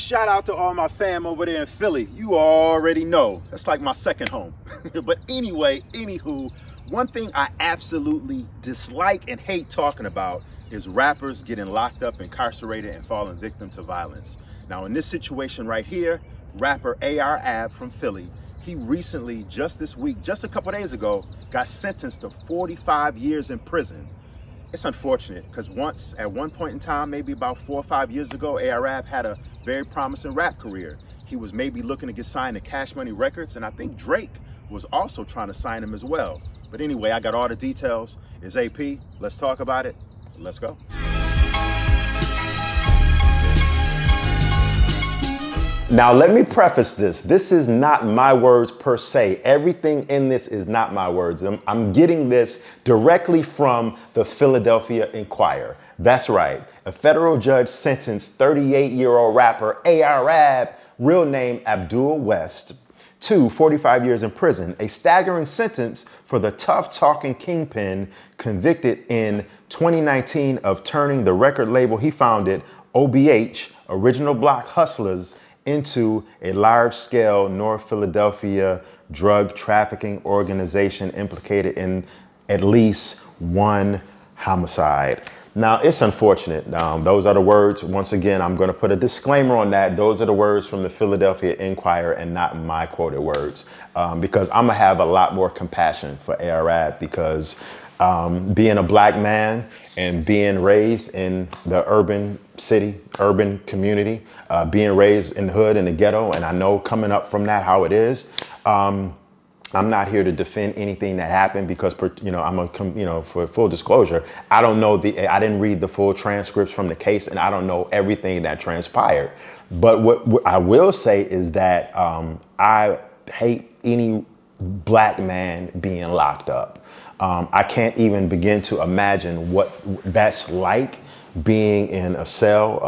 shout out to all my fam over there in Philly. You already know. That's like my second home. But anyway, anywho, one thing I absolutely dislike and hate talking about is rappers getting locked up, incarcerated, and falling victim to violence. Now, in this situation right here, rapper AR-Ab from Philly, he recently, just this week, just a couple days ago, got sentenced to 45 years in prison. It's unfortunate because at one point in time, maybe about 4 or 5 years ago, AR-Ab had a very promising rap career. He was maybe looking to get signed to Cash Money Records, and I think Drake was also trying to sign him as well. But anyway, I got all the details. It's AP. Let's talk about it. Let's go. Now, let me preface this. This is not my words per se. Everything in this is not my words. I'm getting this directly from the Philadelphia Inquirer. That's right. A federal judge sentenced 38-year-old rapper AR-Ab, real name Abdul West, to 45 years in prison, a staggering sentence for the tough-talking kingpin convicted in 2019 of turning the record label he founded, OBH, Original Block Hustlers, into a large-scale North Philadelphia drug trafficking organization implicated in at least one homicide. Now, it's unfortunate. Those are the words. Once again, I'm going to put a disclaimer on that. Those are the words from the Philadelphia Inquirer and not my quoted words, because I'm going to have a lot more compassion for AR-Ab because being a black man and being raised in the urban community, being raised in the hood, in the ghetto, and I know coming up from that how it is. I'm not here to defend anything that happened because, for full disclosure, I don't know I didn't read the full transcripts from the case, and I don't know everything that transpired. But what I will say is that I hate any black man being locked up. I can't even begin to imagine what that's like being in a cell.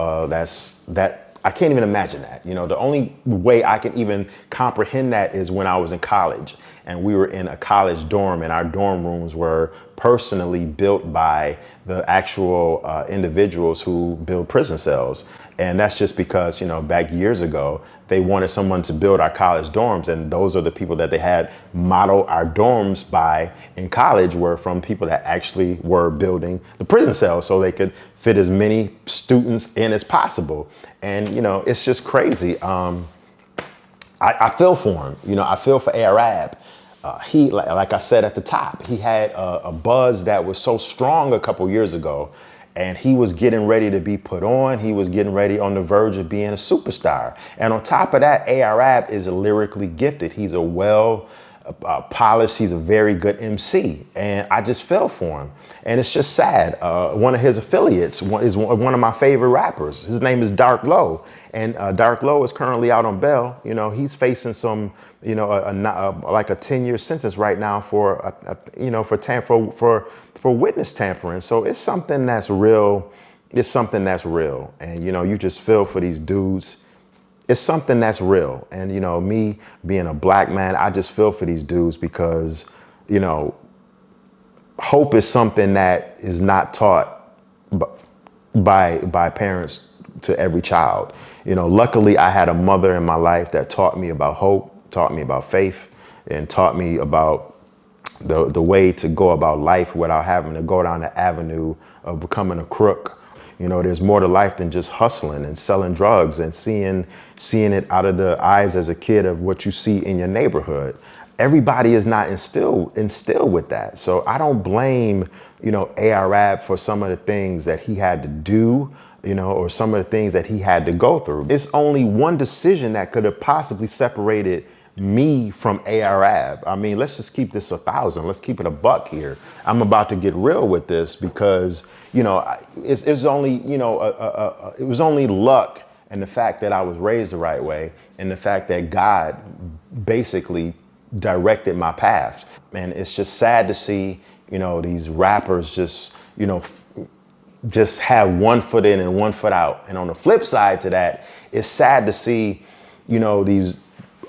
I can't even imagine that. The only way I can even comprehend that is when I was in college and we were in a college dorm and our dorm rooms were personally built by the actual individuals who build prison cells. And that's just because, back years ago, they wanted someone to build our college dorms. And those are the people that they had model our dorms by in college were from people that actually were building the prison cells so they could fit as many students in as possible. And, it's just crazy. I feel for him. I feel for AR-Ab. He, like I said at the top, he had a buzz that was so strong a couple years ago. And he was getting ready to be put on. He was getting ready on the verge of being a superstar. And on top of that, AR-Ab is lyrically gifted. He's a polished, he's a very good MC. And I just fell for him. And it's just sad. One of his affiliates is one of my favorite rappers. His name is Dark Low. And Dark Low is currently out on bail. He's facing some, like a 10-year sentence right now for witness tampering. So it's something that's real. It's something that's real. And, you just feel for these dudes. It's something that's real. And, me being a black man, I just feel for these dudes because, hope is something that is not taught by parents to every child. Luckily, I had a mother in my life that taught me about hope, taught me about faith, and taught me about the way to go about life without having to go down the avenue of becoming a crook. There's more to life than just hustling and selling drugs and seeing it out of the eyes as a kid of what you see in your neighborhood. Everybody is not instilled with that. So I don't blame, AR-Ab for some of the things that he had to do, or some of the things that he had to go through. It's only one decision that could have possibly separated me from AR-Ab. I mean, let's just keep this 1,000. Let's keep it a buck here. I'm about to get real with this because, it's only, it was only luck and the fact that I was raised the right way and the fact that God basically directed my path. And it's just sad to see, these rappers just have one foot in and one foot out. And on the flip side to that, it's sad to see, these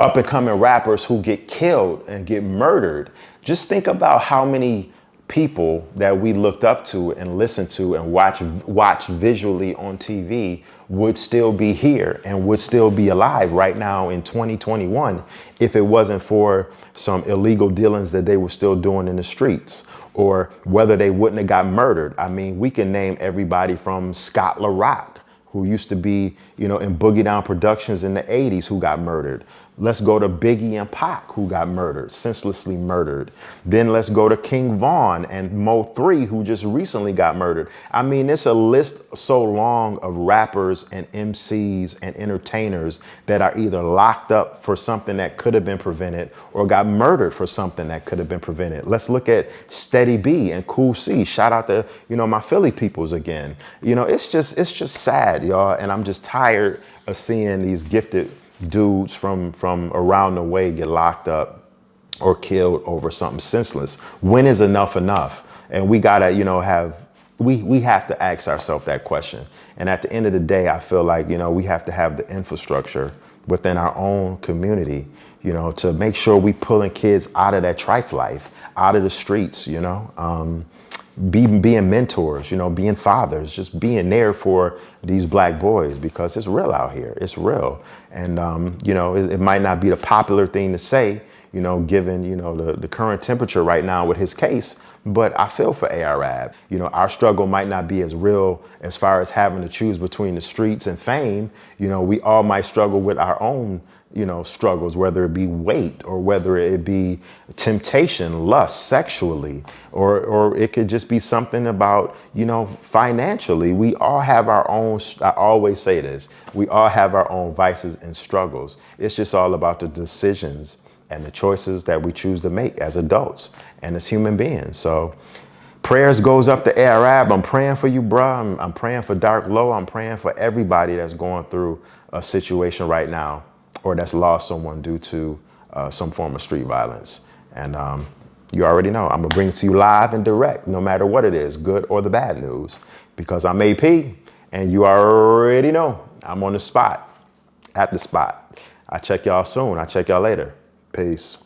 up and coming rappers who get killed and get murdered. Just think about how many people that we looked up to and listened to and watch visually on TV would still be here and would still be alive right now in 2021 if it wasn't for some illegal dealings that they were still doing in the streets, or whether they wouldn't have got murdered. I mean, we can name everybody from Scott LaRock, who used to be, in Boogie Down Productions in the 80s, who got murdered. Let's go to Biggie and Pac, who got murdered, senselessly murdered. Then let's go to King Von and Mo3, who just recently got murdered. I mean, it's a list so long of rappers and MCs and entertainers that are either locked up for something that could have been prevented or got murdered for something that could have been prevented. Let's look at Steady B and Cool C. Shout out to, my Philly peoples again. It's just sad, y'all. And I'm just tired of seeing these gifted dudes from around the way get locked up or killed over something senseless. When is enough enough? And we gotta, we have to ask ourselves that question. And at the end of the day, I feel like, we have to have the infrastructure within our own community, to make sure we pulling kids out of that trife life, out of the streets, being mentors, being fathers, just being there for these black boys, because it's real out here. It's real. And, it might not be the popular thing to say, given, the current temperature right now with his case, but I feel for ARAB. Our struggle might not be as real as far as having to choose between the streets and fame. We all might struggle with our own struggles, whether it be weight or whether it be temptation, lust, sexually, or it could just be something about, financially. We all have our own, I always say this, we all have our own vices and struggles. It's just all about the decisions and the choices that we choose to make as adults and as human beings. So prayers goes up to ARAB. I'm praying for you, bruh. I'm praying for Dark Low. I'm praying for everybody that's going through a situation right now, or that's lost someone due to some form of street violence. And you already know, I'm gonna bring it to you live and direct, no matter what it is, good or the bad news, because I'm AP, and you already know I'm on the spot, at the spot. I'll check y'all soon. I'll check y'all later. Peace.